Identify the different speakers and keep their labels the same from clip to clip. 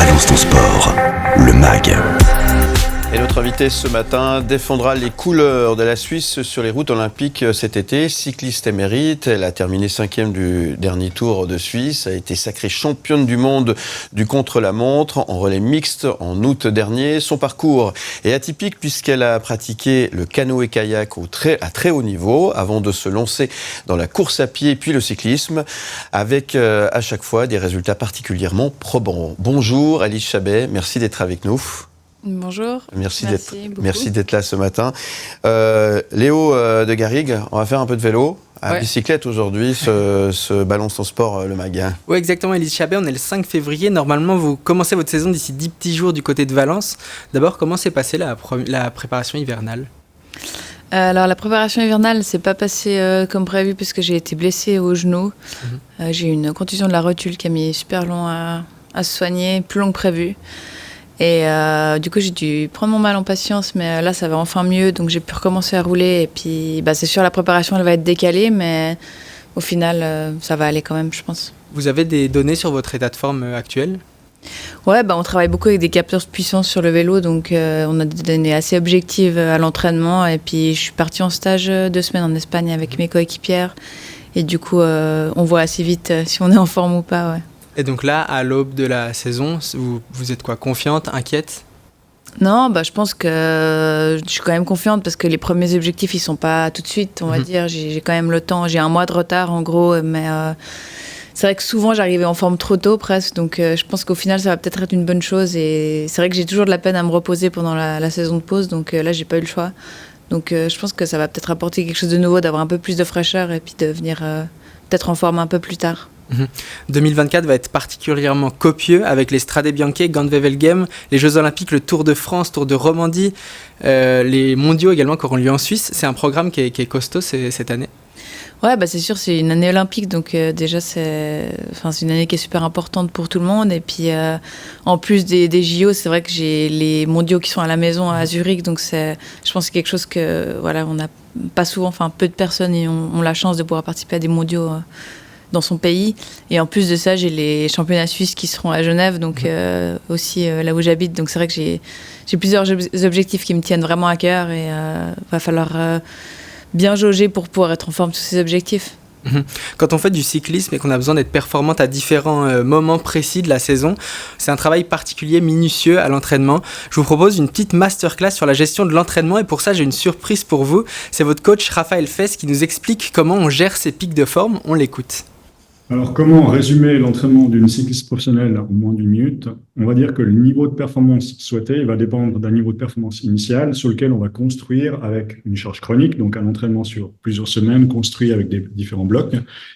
Speaker 1: Balance ton sport, le MAG.
Speaker 2: Et notre invité ce matin défendra les couleurs de la Suisse sur les routes olympiques cet été. Cycliste émérite, elle a terminé 5e du dernier Tour de Suisse, a été sacrée championne du monde du contre-la-montre en relais mixte en août dernier. Son parcours est atypique puisqu'elle a pratiqué le canoë-kayak à très haut niveau avant de se lancer dans la course à pied puis le cyclisme avec à chaque fois des résultats particulièrement probants. Bonjour Alice Chabet, merci d'être avec nous.
Speaker 3: Bonjour.
Speaker 2: Merci d'être là ce matin. Léo de Garrigue, on va faire un peu de vélo. À bicyclette aujourd'hui, ce Balance ton sport, le MAG.
Speaker 4: Oui, exactement, Elise Chabet, on est le 5 février. Normalement, vous commencez votre saison d'ici 10 petits jours du côté de Valence. D'abord, comment s'est passée la préparation hivernale ?
Speaker 3: Alors, la préparation hivernale ne s'est pas passée comme prévu puisque j'ai été blessée au genou. J'ai eu une contusion de la rotule qui a mis super long à se soigner, plus long que prévu. Et du coup, j'ai dû prendre mon mal en patience, mais là, ça va enfin mieux. Donc, j'ai pu recommencer à rouler. Et puis, c'est sûr, la préparation, elle va être décalée, mais au final, ça va aller quand même, je pense.
Speaker 4: Vous avez des données sur votre état de forme actuel ?
Speaker 3: Ouais, on travaille beaucoup avec des capteurs de puissance sur le vélo. Donc, on a des données assez objectives à l'entraînement. Et puis, je suis partie en stage 2 semaines en Espagne avec mes coéquipières. Et du coup, on voit assez vite si on est en forme ou pas, ouais.
Speaker 4: Et donc là, à l'aube de la saison, vous êtes quoi, confiante, inquiète ?
Speaker 3: Non, je pense que je suis quand même confiante parce que les premiers objectifs, ils sont pas tout de suite, on va dire. J'ai quand même le temps, j'ai 1 mois de retard en gros, mais c'est vrai que souvent j'arrivais en forme trop tôt presque, donc je pense qu'au final ça va peut-être être une bonne chose. Et c'est vrai que j'ai toujours de la peine à me reposer pendant la saison de pause, donc là j'ai pas eu le choix. Donc je pense que ça va peut-être apporter quelque chose de nouveau, d'avoir un peu plus de fraîcheur et puis de venir peut-être en forme un peu plus tard.
Speaker 4: 2024 va être particulièrement copieux avec les Strade Bianche, Gand-Wevelgem, les Jeux Olympiques, le Tour de France, Tour de Romandie, les mondiaux également qui auront lieu en Suisse. C'est un programme qui est costaud cette année.
Speaker 3: Ouais, c'est sûr, c'est une année olympique, donc déjà c'est une année qui est super importante pour tout le monde. Et puis en plus des JO, c'est vrai que j'ai les mondiaux qui sont à la maison à Zurich, donc je pense que c'est quelque chose que on n'a pas souvent, peu de personnes ont la chance de pouvoir participer à des mondiaux dans son pays. Et en plus de ça, j'ai les championnats suisses qui seront à Genève, donc aussi là où j'habite. Donc c'est vrai que j'ai plusieurs objectifs qui me tiennent vraiment à cœur et va falloir bien jauger pour pouvoir être en forme de tous ces objectifs.
Speaker 4: Quand on fait du cyclisme et qu'on a besoin d'être performante à différents moments précis de la saison, c'est un travail particulier, minutieux à l'entraînement. Je vous propose une petite masterclass sur la gestion de l'entraînement et pour ça, j'ai une surprise pour vous. C'est votre coach Raphaël Fess qui nous explique comment on gère ses pics de forme. On l'écoute.
Speaker 5: Alors, comment résumer l'entraînement d'une cycliste professionnelle en moins d'1 minute ? On va dire que le niveau de performance souhaité va dépendre d'un niveau de performance initial sur lequel on va construire avec une charge chronique, donc un entraînement sur plusieurs semaines construit avec des différents blocs.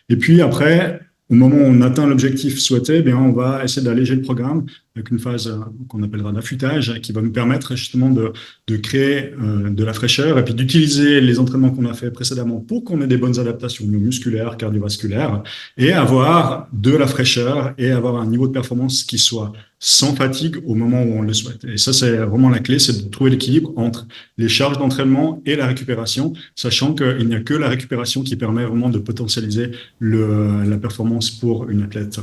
Speaker 5: Et puis après, au moment où on atteint l'objectif souhaité, on va essayer d'alléger le programme avec une phase qu'on appellera d'affûtage qui va nous permettre justement de créer de la fraîcheur et puis d'utiliser les entraînements qu'on a fait précédemment pour qu'on ait des bonnes adaptations musculaires, cardiovasculaires et avoir de la fraîcheur et avoir un niveau de performance qui soit sans fatigue au moment où on le souhaite. Et ça, c'est vraiment la clé, c'est de trouver l'équilibre entre les charges d'entraînement et la récupération, sachant qu'il n'y a que la récupération qui permet vraiment de potentialiser la performance pour une athlète.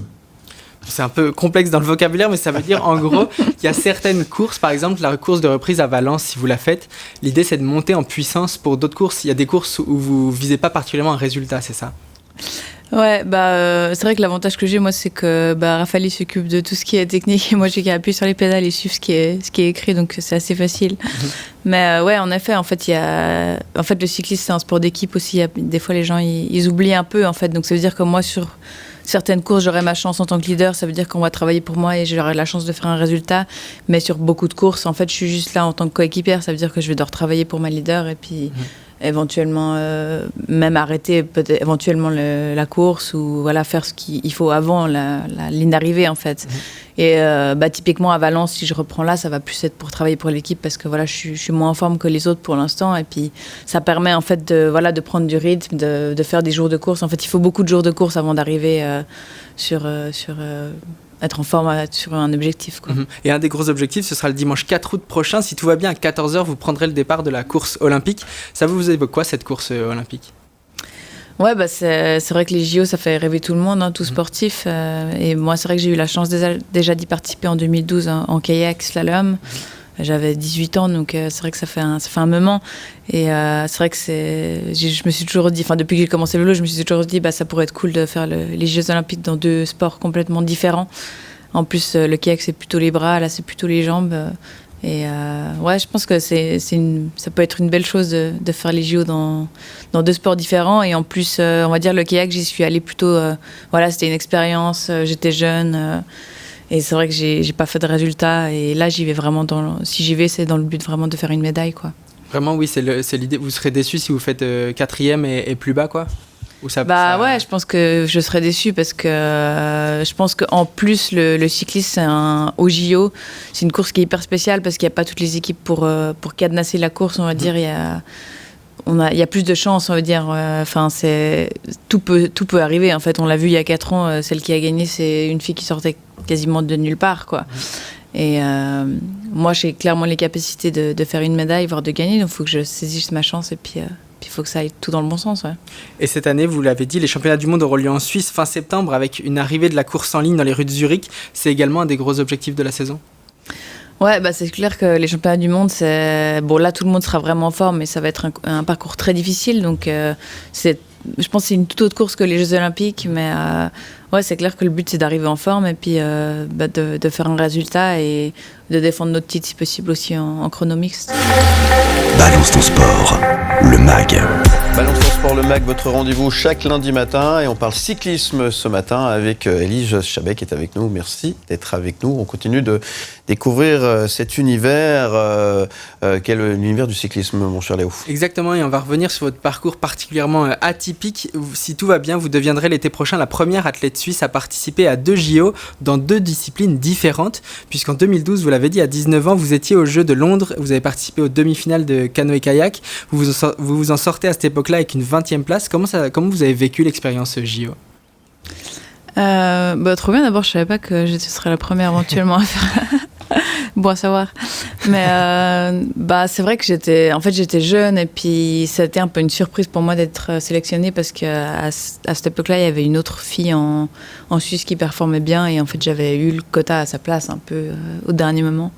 Speaker 4: C'est un peu complexe dans le vocabulaire, mais ça veut dire en gros qu'il y a certaines courses, par exemple la course de reprise à Valence, si vous la faites, l'idée c'est de monter en puissance pour d'autres courses. Il y a des courses où vous visez pas particulièrement un résultat, c'est ça ?
Speaker 3: Ouais, c'est vrai que l'avantage que j'ai, moi, c'est que Raphaël s'occupe de tout ce qui est technique et moi, j'ai qu'à appuyer sur les pédales et suivre ce qui est écrit, donc c'est assez facile. Mais ouais, en effet, le cyclisme, c'est un sport d'équipe aussi. Des fois, les gens, ils oublient un peu, en fait. Donc, ça veut dire que moi, sur certaines courses, j'aurai ma chance en tant que leader. Ça veut dire qu'on va travailler pour moi et j'aurai la chance de faire un résultat. Mais sur beaucoup de courses, en fait, je suis juste là en tant que coéquipière. Ça veut dire que je vais devoir travailler pour ma leader et puis éventuellement même arrêter peut-être éventuellement la course ou faire ce qu'il faut avant la ligne d'arrivée en fait. Et typiquement à Valence, si je reprends là, ça va plus être pour travailler pour l'équipe parce que je suis moins en forme que les autres pour l'instant et puis ça permet en fait de prendre du rythme, de faire des jours de course. En fait, il faut beaucoup de jours de course avant d'arriver sur être en forme sur un objectif, quoi.
Speaker 4: Et un des gros objectifs, ce sera le dimanche 4 août prochain. Si tout va bien, à 14h, vous prendrez le départ de la course olympique. Ça vous évoque quoi, cette course olympique ?
Speaker 3: Ouais, bah c'est vrai que les JO, ça fait rêver tout le monde, hein, tout sportif. Et moi, c'est vrai que j'ai eu la chance déjà d'y participer en 2012 en kayak slalom. J'avais 18 ans, donc c'est vrai que ça fait un moment. Et c'est vrai que je me suis toujours dit, enfin depuis que j'ai commencé le vélo, je me suis toujours dit, bah ça pourrait être cool de faire les Jeux Olympiques dans 2 sports complètement différents. En plus, le kayak c'est plutôt les bras, là c'est plutôt les jambes. Et ouais, je pense que ça peut être une belle chose de faire les JO dans 2 sports différents. Et en plus, on va dire le kayak, j'y suis allée plutôt. Voilà, c'était une expérience. J'étais jeune. Et c'est vrai que j'ai pas fait de résultats. Et là, j'y vais vraiment si j'y vais, c'est dans le but vraiment de faire une médaille, quoi.
Speaker 4: Vraiment, oui, c'est l'idée. Vous serez déçu si vous faites 4e et plus bas, quoi.
Speaker 3: Ouais, je pense que je serais déçue parce que je pense qu'en plus, le cyclisme, au JO, c'est une course qui est hyper spéciale parce qu'il n'y a pas toutes les équipes pour cadenasser la course, on va dire. Il y a plus de chance, on va dire. Enfin, tout peut arriver. En fait, on l'a vu il y a 4 ans. Celle qui a gagné, c'est une fille qui sortait quasiment de nulle part, quoi. Et moi, j'ai clairement les capacités de faire une médaille, voire de gagner. Donc, il faut que je saisisse ma chance et puis il faut que ça aille tout dans le bon sens. Ouais.
Speaker 4: Et cette année, vous l'avez dit, les championnats du monde auront lieu en Suisse fin septembre avec une arrivée de la course en ligne dans les rues de Zurich. C'est également un des gros objectifs de la saison.
Speaker 3: Ouais, bah c'est clair que les championnats du monde, bon là tout le monde sera vraiment en forme, mais ça va être un parcours très difficile. Donc je pense que c'est une toute autre course que les Jeux Olympiques, mais ouais, c'est clair que le but c'est d'arriver en forme et puis de faire un résultat et de défendre notre titre si possible aussi en chrono mixte.
Speaker 1: Balance ton sport, le MAG.
Speaker 2: Balance ton sport, le MAG, votre rendez-vous chaque lundi matin. Et on parle cyclisme ce matin avec Élise Chabet qui est avec nous. Merci d'être avec nous. On continue de découvrir cet univers qu'est l'univers du cyclisme, mon cher Léo.
Speaker 4: Exactement, et on va revenir sur votre parcours particulièrement atypique. Si tout va bien, vous deviendrez l'été prochain la première athlète suisse à participer à 2 JO dans 2 disciplines différentes. Puisqu'en 2012, vous l'avez dit, à 19 ans, vous étiez aux Jeux de Londres. Vous avez participé aux demi-finales de canoë-kayak. Vous vous en sortez à cette époque-là avec une 20e place. Comment vous avez vécu l'expérience JO ?
Speaker 3: Trop bien, d'abord je savais pas que je serais la première éventuellement à faire bon à savoir, mais c'est vrai que j'étais jeune et puis ça a été un peu une surprise pour moi d'être sélectionnée parce qu'à cette époque-là il y avait une autre fille en Suisse qui performait bien et en fait j'avais eu le quota à sa place un peu au dernier moment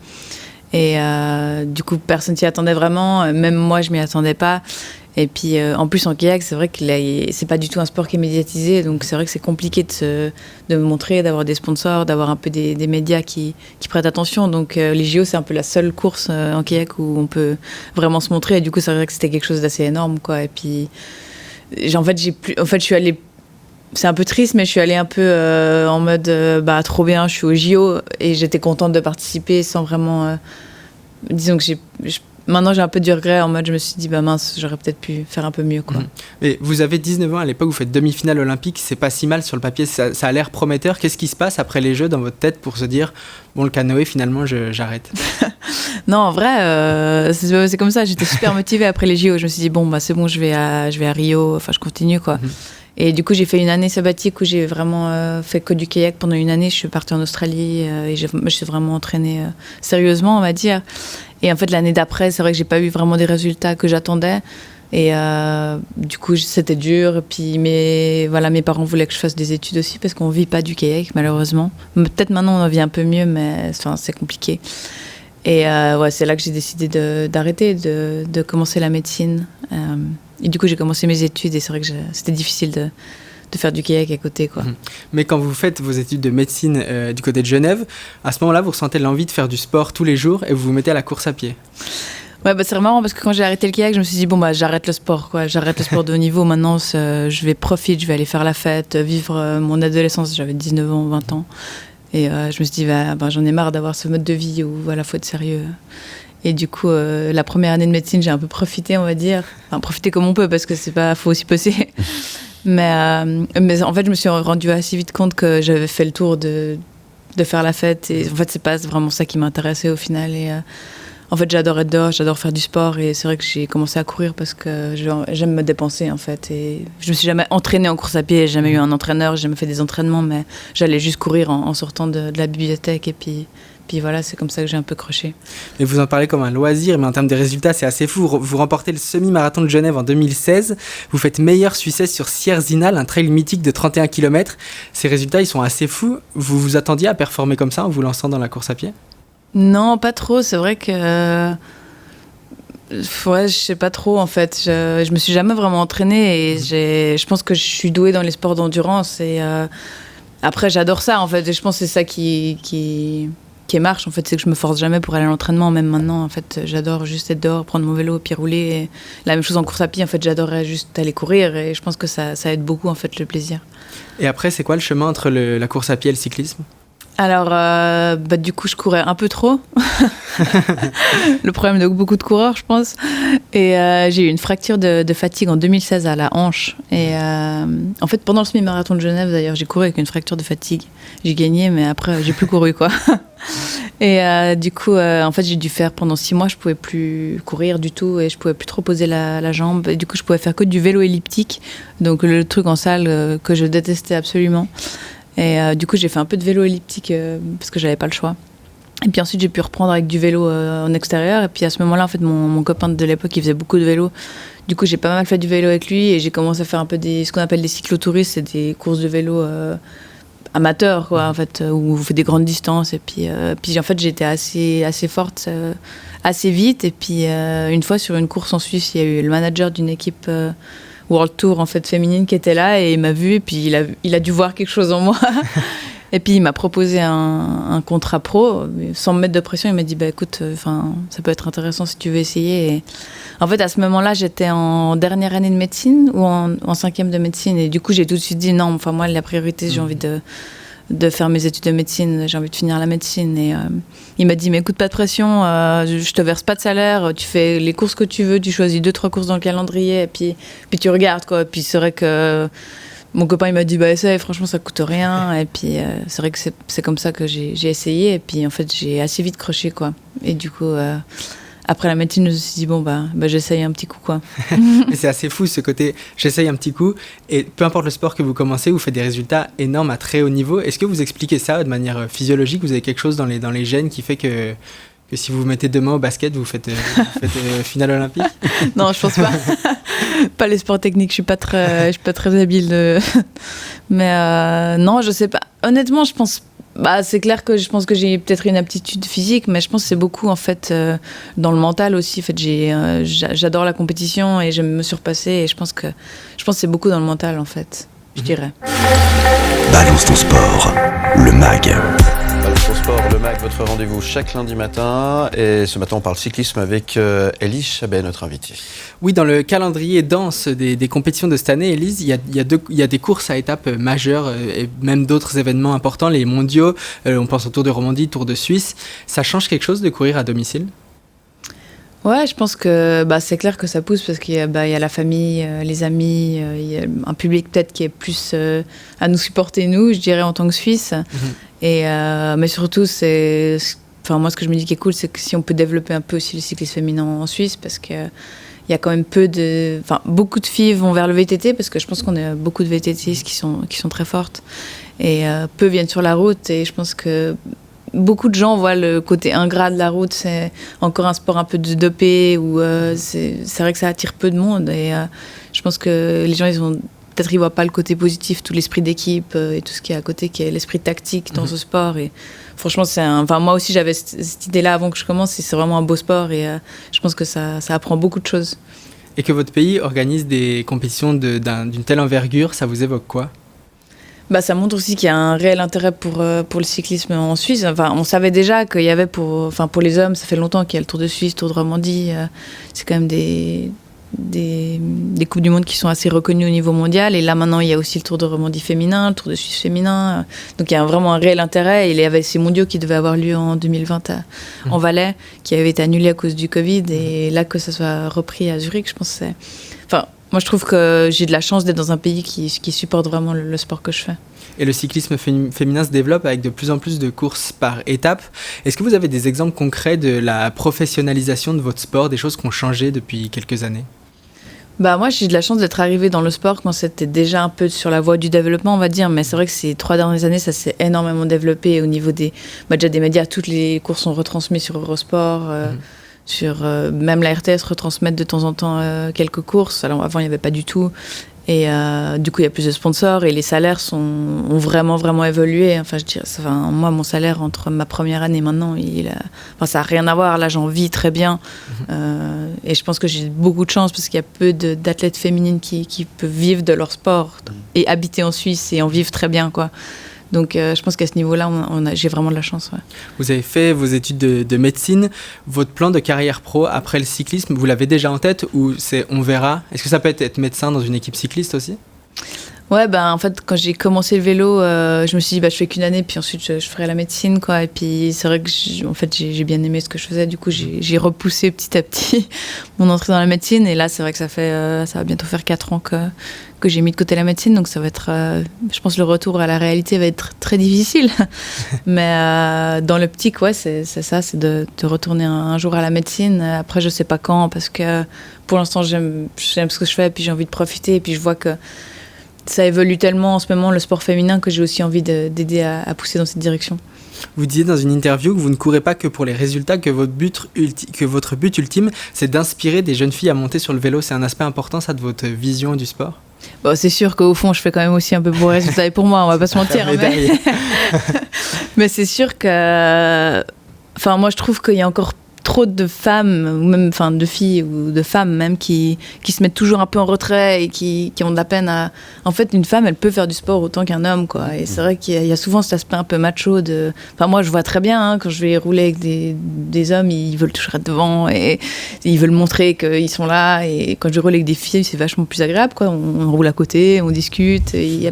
Speaker 3: et du coup personne s'y attendait vraiment, même moi je m'y attendais pas. Et puis, en plus, en kayak, c'est vrai que c'est pas du tout un sport qui est médiatisé. Donc, c'est vrai que c'est compliqué de me montrer, d'avoir des sponsors, d'avoir un peu des médias qui prêtent attention. Donc, les JO, c'est un peu la seule course en kayak où on peut vraiment se montrer. Et du coup, c'est vrai que c'était quelque chose d'assez énorme, quoi. Et puis, en fait, je suis allée... C'est un peu triste, mais je suis allée un peu en mode trop bien, je suis au JO. Et j'étais contente de participer sans vraiment... disons que maintenant, j'ai un peu du regret en mode, je me suis dit, mince, j'aurais peut-être pu faire un peu mieux, quoi.
Speaker 4: Mais vous avez 19 ans à l'époque, vous faites demi-finale olympique, c'est pas si mal sur le papier, ça a l'air prometteur. Qu'est-ce qui se passe après les Jeux dans votre tête pour se dire, bon, le canoë, finalement, j'arrête?
Speaker 3: Non, en vrai, c'est comme ça, j'étais super motivée après les JO. Je me suis dit, bon, c'est bon, je vais à Rio, enfin, je continue, quoi. Et du coup, j'ai fait une année sabbatique où j'ai vraiment fait que du kayak pendant une année. Je suis partie en Australie et je suis vraiment entraînée sérieusement, on va dire. Et en fait, l'année d'après, c'est vrai que j'ai pas eu vraiment des résultats que j'attendais. Et du coup, c'était dur. Et puis, mes parents voulaient que je fasse des études aussi parce qu'on vit pas du kayak, malheureusement. Peut-être maintenant, on en vit un peu mieux, mais c'est compliqué. Et c'est là que j'ai décidé d'arrêter, de commencer la médecine. Et du coup, j'ai commencé mes études et c'est vrai que c'était difficile de faire du kayak à côté, quoi.
Speaker 4: Mais quand vous faites vos études de médecine du côté de Genève, à ce moment-là, vous ressentez l'envie de faire du sport tous les jours et vous vous mettez à la course à pied. Ouais,
Speaker 3: c'est marrant parce que quand j'ai arrêté le kayak, je me suis dit, j'arrête le sport, quoi. J'arrête le sport de haut niveau. Maintenant, je vais aller faire la fête, vivre mon adolescence. J'avais 19 ans, 20 ans. Et je me suis dit, j'en ai marre d'avoir ce mode de vie où il faut être sérieux. Et du coup, la première année de médecine, j'ai un peu profité, on va dire. Enfin, profiter comme on peut, parce que faut aussi bosser. mais en fait, je me suis rendu assez vite compte que j'avais fait le tour de faire la fête. Et en fait, c'est pas vraiment ça qui m'intéressait au final. Et en fait, j'adore être dehors, j'adore faire du sport. Et c'est vrai que j'ai commencé à courir parce que j'aime me dépenser, en fait. Et je me suis jamais entraînée en course à pied, j'ai jamais eu un entraîneur, j'ai jamais fait des entraînements, mais j'allais juste courir en sortant de la bibliothèque. Et puis voilà, c'est comme ça que j'ai un peu croché.
Speaker 4: Et vous en parlez comme un loisir, mais en termes de résultats, c'est assez fou. Vous remportez le semi-marathon de Genève en 2016. Vous faites meilleure Suissesse sur Sierzinal, un trail mythique de 31 km. Ces résultats, ils sont assez fous. Vous vous attendiez à performer comme ça en vous lançant dans la course à pied ?
Speaker 3: Non, pas trop. C'est vrai que... ouais, je sais pas trop, en fait. Je me suis jamais vraiment entraînée et je pense que je suis douée dans les sports d'endurance. Et après, j'adore ça, en fait. Et je pense que c'est ça qui marche, en fait. C'est que je me force jamais pour aller à l'entraînement. Même maintenant, en fait, j'adore juste être dehors, prendre mon vélo, puis rouler. Et la même chose en course à pied, en fait. J'adorerais juste aller courir. Et je pense que ça aide beaucoup, en fait, le plaisir.
Speaker 4: Et après, c'est quoi le chemin entre la course à pied et le cyclisme ?
Speaker 3: Alors, du coup, je courais un peu trop. Le problème de beaucoup de coureurs, je pense. Et j'ai eu une fracture de fatigue en 2016 à la hanche. Et en fait, pendant le semi-marathon de Genève, d'ailleurs, j'ai couru avec une fracture de fatigue. J'ai gagné, mais après, j'ai plus couru, quoi. Et du coup, en fait, j'ai dû faire pendant 6 mois, je pouvais plus courir du tout et je pouvais plus trop poser la jambe. Et du coup, je pouvais faire que du vélo elliptique, donc le truc en salle que je détestais absolument. Et du coup, j'ai fait un peu de vélo elliptique parce que j'avais pas le choix. Et puis ensuite, j'ai pu reprendre avec du vélo en extérieur. Et puis à ce moment-là, en fait, mon copain de l'époque, il faisait beaucoup de vélo. Du coup, j'ai pas mal fait du vélo avec lui et j'ai commencé à faire un peu ce qu'on appelle des cyclotouristes, c'est des courses de vélo amateurs, quoi, en fait, où vous faites des grandes distances. Et puis en fait, j'étais assez forte, assez vite. Et puis une fois sur une course en Suisse, il y a eu le manager d'une équipe World Tour en fait féminine qui était là et il m'a vu et puis il a dû voir quelque chose en moi. Et puis il m'a proposé un contrat pro sans me mettre de pression. Il m'a dit écoute, ça peut être intéressant si tu veux essayer. Et en fait à ce moment-là j'étais en dernière année de médecine ou en 5e de médecine et du coup j'ai tout de suite dit non, moi la priorité j'ai envie de faire mes études de médecine, j'ai envie de finir la médecine. Et il m'a dit mais écoute, pas de pression, je te verse pas de salaire, tu fais les courses que tu veux, tu choisis 2-3 courses dans le calendrier et puis tu regardes, quoi. Puis c'est vrai que mon copain il m'a dit essaye, franchement ça coûte rien. Et puis c'est vrai que c'est comme ça que j'ai essayé et puis en fait j'ai assez vite croché, quoi. Et du coup après la médecine, je me suis dit j'essaye un petit coup, quoi.
Speaker 4: Mais c'est assez fou ce côté j'essaye un petit coup et peu importe le sport que vous commencez, vous faites des résultats énormes à très haut niveau. Est-ce que vous expliquez ça de manière physiologique ? Vous avez quelque chose dans les gènes qui fait que si vous vous mettez demain au basket, vous faites finale olympique ?
Speaker 3: Non, je pense pas. Pas les sports techniques, je suis pas très habile. Mais non, je sais pas. Honnêtement, je pense. C'est clair que je pense que j'ai peut-être une aptitude physique, mais je pense que c'est beaucoup en fait dans le mental aussi. En fait, j'adore la compétition et j'aime me surpasser. Et je pense que c'est beaucoup dans le mental en fait. Je dirais.
Speaker 1: Balance ton sport, le MAG.
Speaker 2: Balance ton sport, le MAG, votre rendez-vous chaque lundi matin. Et ce matin, on parle cyclisme avec Élise Chabet, notre invitée.
Speaker 4: Oui, dans le calendrier dense des compétitions de cette année, Élise, il y a des courses à étapes majeures et même d'autres événements importants, les mondiaux. On pense au Tour de Romandie, Tour de Suisse. Ça change quelque chose de courir à domicile ?
Speaker 3: Ouais, je pense que c'est clair que ça pousse parce qu'il y a la famille, les amis, il y a un public peut-être qui est plus à nous supporter, nous, je dirais, en tant que Suisse. Et, mais surtout, moi, ce que je me dis qui est cool, c'est que si on peut développer un peu aussi le cyclisme féminin en Suisse, parce qu'il y a quand même beaucoup de filles vont vers le VTT, parce que je pense qu'on a beaucoup de VTTistes qui sont très fortes. Et peu viennent sur la route, et je pense que beaucoup de gens voient le côté ingrat de la route, c'est encore un sport un peu de dopé, où c'est vrai que ça attire peu de monde. Et je pense que les gens, peut-être ils voient pas le côté positif, tout l'esprit d'équipe et tout ce qui est à côté, qui est l'esprit tactique dans ce sport. Et franchement, moi aussi j'avais cette idée-là avant que je commence, et c'est vraiment un beau sport et je pense que ça apprend beaucoup de choses.
Speaker 4: Et que votre pays organise des compétitions d'une telle envergure, ça vous évoque quoi ?
Speaker 3: Ça montre aussi qu'il y a un réel intérêt pour le cyclisme en Suisse. On savait déjà qu'il y avait pour les hommes, ça fait longtemps qu'il y a le Tour de Suisse, Tour de Romandie. C'est quand même des Coupes du Monde qui sont assez reconnues au niveau mondial. Et là, maintenant, il y a aussi le Tour de Romandie féminin, le Tour de Suisse féminin. Donc, il y a vraiment un réel intérêt. Il y avait ces mondiaux qui devaient avoir lieu en 2020 en Valais, qui avaient été annulés à cause du Covid. Et là, que ça soit repris à Zurich, je pense que c'est... moi, je trouve que j'ai de la chance d'être dans un pays qui supporte vraiment le sport que je fais.
Speaker 4: et le cyclisme féminin se développe avec de plus en plus de courses par étapes. Est-ce que vous avez des exemples concrets de la professionnalisation de votre sport, des choses qui ont changé depuis quelques années ?
Speaker 3: Bah moi j'ai de la chance d'être arrivée dans le sport quand c'était déjà un peu sur la voie du développement on va dire, mais c'est vrai que ces 3 dernières années ça s'est énormément développé au niveau déjà des médias. Toutes les courses sont retransmises sur Eurosport, sur même la RTS retransmet de temps en temps quelques courses. Alors avant il n'y avait pas du tout. Et du coup, il y a plus de sponsors et les salaires ont vraiment évolué. Enfin, je dirais, moi, mon salaire entre ma première année et maintenant, ça n'a rien à voir. Là, j'en vis très bien. Et je pense que j'ai beaucoup de chance parce qu'il y a peu d'athlètes féminines qui peuvent vivre de leur sport et habiter en Suisse et en vivre très bien, quoi. Donc, je pense qu'à ce niveau-là, j'ai vraiment de la chance. Ouais.
Speaker 4: Vous avez fait vos études de médecine. Votre plan de carrière pro après le cyclisme, vous l'avez déjà en tête ou on verra ? Est-ce que ça peut être médecin dans une équipe cycliste aussi ?
Speaker 3: Ouais, en fait, quand j'ai commencé le vélo, je me suis dit, je fais qu'une année, puis ensuite, je ferai la médecine, quoi. Et puis, c'est vrai que j'ai bien aimé ce que je faisais. Du coup, j'ai repoussé petit à petit mon entrée dans la médecine. Et là, c'est vrai que ça va bientôt faire 4 ans que j'ai mis de côté la médecine. Donc, ça va être, je pense, le retour à la réalité va être très difficile. Mais dans l'optique, ouais, c'est ça, c'est de retourner un jour à la médecine. Après, je sais pas quand, parce que pour l'instant, j'aime ce que je fais, puis j'ai envie de profiter. Et puis, je vois que ça évolue tellement en ce moment, le sport féminin, que j'ai aussi envie d'aider à pousser dans cette direction.
Speaker 4: Vous disiez dans une interview que vous ne courez pas que pour les résultats, que votre but ultime, c'est d'inspirer des jeunes filles à monter sur le vélo. C'est un aspect important, ça, de votre vision du sport ?
Speaker 3: Bon, c'est sûr qu'au fond, je fais quand même aussi un peu pour les résultats et pour moi, on va pas se mentir. Mais c'est sûr que... Enfin, moi, je trouve qu'il y a encore trop de femmes, ou même de filles ou de femmes même, qui se mettent toujours un peu en retrait et qui ont de la peine à... En fait, une femme, elle peut faire du sport autant qu'un homme, quoi. Et c'est vrai qu'il y a souvent cet aspect un peu macho de... Enfin, moi, je vois très bien, quand je vais rouler avec des hommes, ils veulent toujours être devant et ils veulent montrer qu'ils sont là. Et quand je roule avec des filles, c'est vachement plus agréable, quoi. On roule à côté, on discute. Il y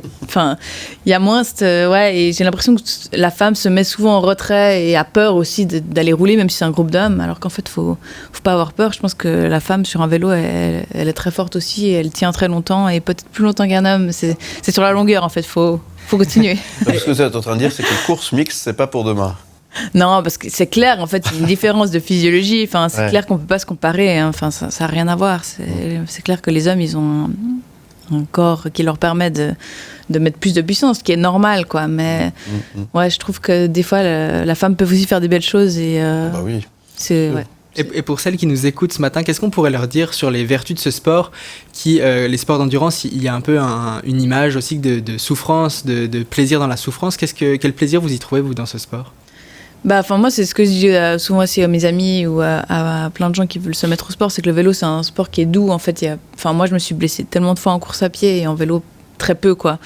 Speaker 3: a moins ouais, et j'ai l'impression que la femme se met souvent en retrait et a peur aussi d'aller rouler, même si c'est un groupe d'hommes. Alors qu'en fait, faut pas avoir peur. Je pense que la femme sur un vélo, elle est très forte aussi, et elle tient très longtemps, et peut-être plus longtemps qu'un homme. C'est sur la longueur, en fait. Faut continuer.
Speaker 2: Donc, ce que vous êtes en train de dire, c'est que les courses mixtes, c'est pas pour demain.
Speaker 3: Non, parce que c'est clair, en fait, il y a une différence de physiologie. Enfin, c'est clair qu'on peut pas se comparer. Hein. Enfin, ça a rien à voir. C'est clair que les hommes, ils ont un corps qui leur permet de mettre plus de puissance, ce qui est normal, quoi. Mais ouais, je trouve que des fois, la femme peut aussi faire des belles choses. Et,
Speaker 2: bah oui.
Speaker 3: Ouais.
Speaker 4: Et pour celles qui nous écoutent ce matin, qu'est-ce qu'on pourrait leur dire sur les vertus de ce sport les sports d'endurance, il y a un peu une image aussi de souffrance, de plaisir dans la souffrance. Quel plaisir vous y trouvez, vous, dans ce sport ?
Speaker 3: Moi, c'est ce que je dis souvent aussi à mes amis ou à plein de gens qui veulent se mettre au sport, c'est que le vélo, c'est un sport qui est doux. En fait, moi, je me suis blessée tellement de fois en course à pied et en vélo, très peu, quoi.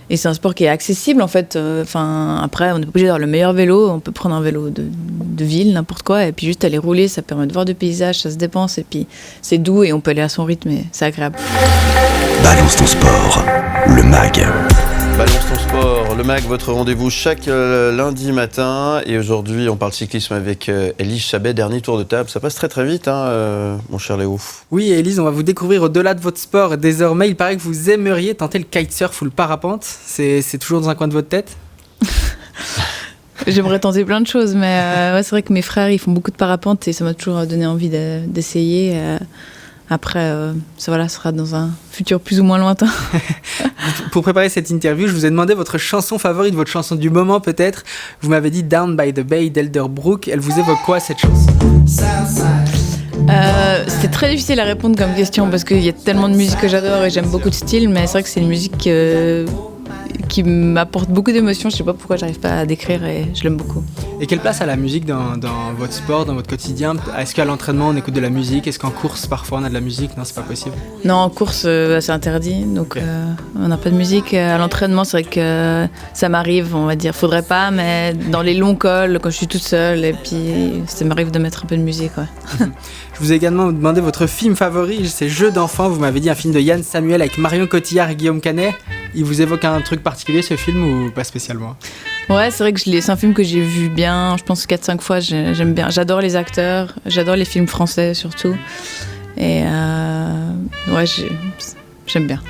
Speaker 3: Et c'est un sport qui est accessible, en fait. Après, on n'est pas obligé d'avoir le meilleur vélo. On peut prendre un vélo de ville, n'importe quoi, et puis juste aller rouler. Ça permet de voir du paysage, ça se dépense, et puis c'est doux et on peut aller à son rythme, et c'est agréable.
Speaker 1: Balance ton sport, le MAG.
Speaker 2: Balance ton sport, le MAG, votre rendez-vous chaque lundi matin. Et aujourd'hui, on parle cyclisme avec Élise Chabet, dernier tour de table. Ça passe très très vite, mon cher Léo.
Speaker 4: Oui, Élise, on va vous découvrir au-delà de votre sport. Désormais, il paraît que vous aimeriez tenter le kitesurf ou le parapente. C'est toujours dans un coin de votre tête ?
Speaker 3: J'aimerais tenter plein de choses, mais c'est vrai que mes frères, ils font beaucoup de parapente et ça m'a toujours donné envie d'essayer. Après, ça sera dans un futur plus ou moins lointain.
Speaker 4: Pour préparer cette interview, je vous ai demandé votre chanson favorite, votre chanson du moment peut-être. Vous m'avez dit Down by the Bay d'Elderbrook. Elle vous évoque quoi, cette chanson ?
Speaker 3: C'était très difficile à répondre comme question parce qu'il y a tellement de musique que j'adore et j'aime beaucoup de styles, mais c'est vrai que c'est une musique qui m'apporte beaucoup d'émotions. Je sais pas pourquoi j'arrive pas à décrire et je l'aime beaucoup.
Speaker 4: Et quelle place a la musique dans votre sport, dans votre quotidien ? Est-ce qu'à l'entraînement on écoute de la musique ? Est-ce qu'en course parfois on a de la musique ? Non, c'est pas possible.
Speaker 3: Non, en course c'est interdit, donc on n'a pas de musique. À l'entraînement, c'est vrai que ça m'arrive, on va dire, faudrait pas, mais dans les longs cols, quand je suis toute seule, et puis ça m'arrive de mettre un peu de musique. Ouais.
Speaker 4: Je vous ai également demandé votre film favori, c'est Jeux d'enfants. Vous m'avez dit un film de Yann Samuel avec Marion Cotillard et Guillaume Canet. Il vous évoque un truc particulier, ce film, ou pas spécialement ?
Speaker 3: Ouais, c'est vrai que c'est un film que j'ai vu bien, je pense 4-5 fois, j'aime bien. J'adore les acteurs, j'adore les films français surtout. Et ouais, j'aime bien.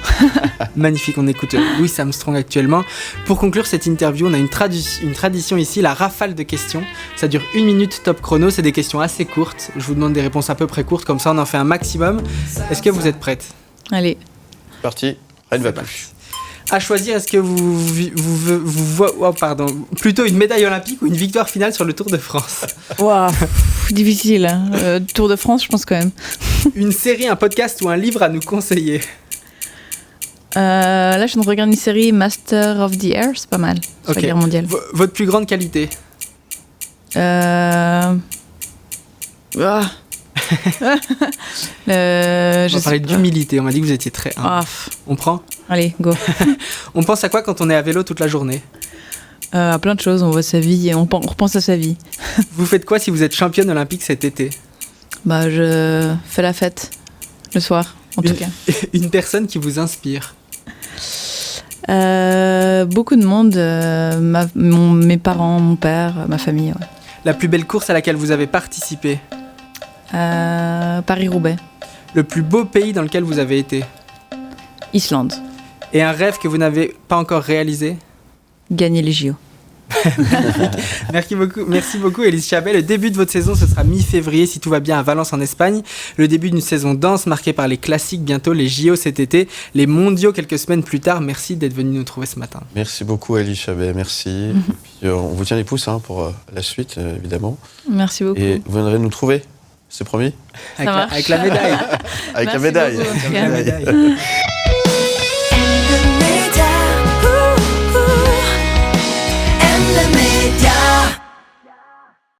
Speaker 4: Magnifique, on écoute Louis Armstrong actuellement. Pour conclure cette interview, on a une tradition ici, la rafale de questions. Ça dure 1 minute top chrono, c'est des questions assez courtes. Je vous demande des réponses à peu près courtes, comme ça on en fait un maximum. Est-ce que vous êtes prête ?
Speaker 3: Allez.
Speaker 2: Parti, rien ne va plus.
Speaker 4: À choisir, est-ce que plutôt une médaille olympique ou une victoire finale sur le Tour de France ?
Speaker 3: Waouh, difficile. Hein. Tour de France, je pense quand même.
Speaker 4: Une série, un podcast ou un livre à nous conseiller ?
Speaker 3: Là, je viens de regarder une série Master of the Air, c'est pas mal. Sur la guerre mondiale.
Speaker 4: Votre plus grande qualité ? On va parler d'humilité, on m'a dit que vous étiez très humble. On prend ?
Speaker 3: Allez, go.
Speaker 4: On pense à quoi quand on est à vélo toute la journée ?
Speaker 3: À plein de choses, on voit sa vie et on repense à sa vie.
Speaker 4: Vous faites quoi si vous êtes championne olympique cet été ?
Speaker 3: Je fais la fête, le soir, en tout cas.
Speaker 4: Une personne qui vous inspire ?
Speaker 3: Beaucoup de monde, mes parents, mon père, ma famille. Ouais.
Speaker 4: La plus belle course à laquelle vous avez participé ?
Speaker 3: Paris-Roubaix.
Speaker 4: Le plus beau pays dans lequel vous avez été ?
Speaker 3: Islande.
Speaker 4: Et un rêve que vous n'avez pas encore réalisé ?
Speaker 3: Gagner les JO.
Speaker 4: Merci beaucoup Élise Chabet. Le début de votre saison, ce sera mi-février si tout va bien à Valence en Espagne. Le début d'une saison dense marquée par les classiques bientôt, les JO cet été, les mondiaux quelques semaines plus tard. Merci d'être venu nous trouver ce matin.
Speaker 2: Merci beaucoup Élise Chabet, merci. Et puis, on vous tient les pouces pour la suite évidemment.
Speaker 3: Merci beaucoup.
Speaker 2: Et vous viendrez nous trouver, c'est promis ?
Speaker 4: Avec la médaille.
Speaker 2: Avec la médaille.
Speaker 3: Beaucoup,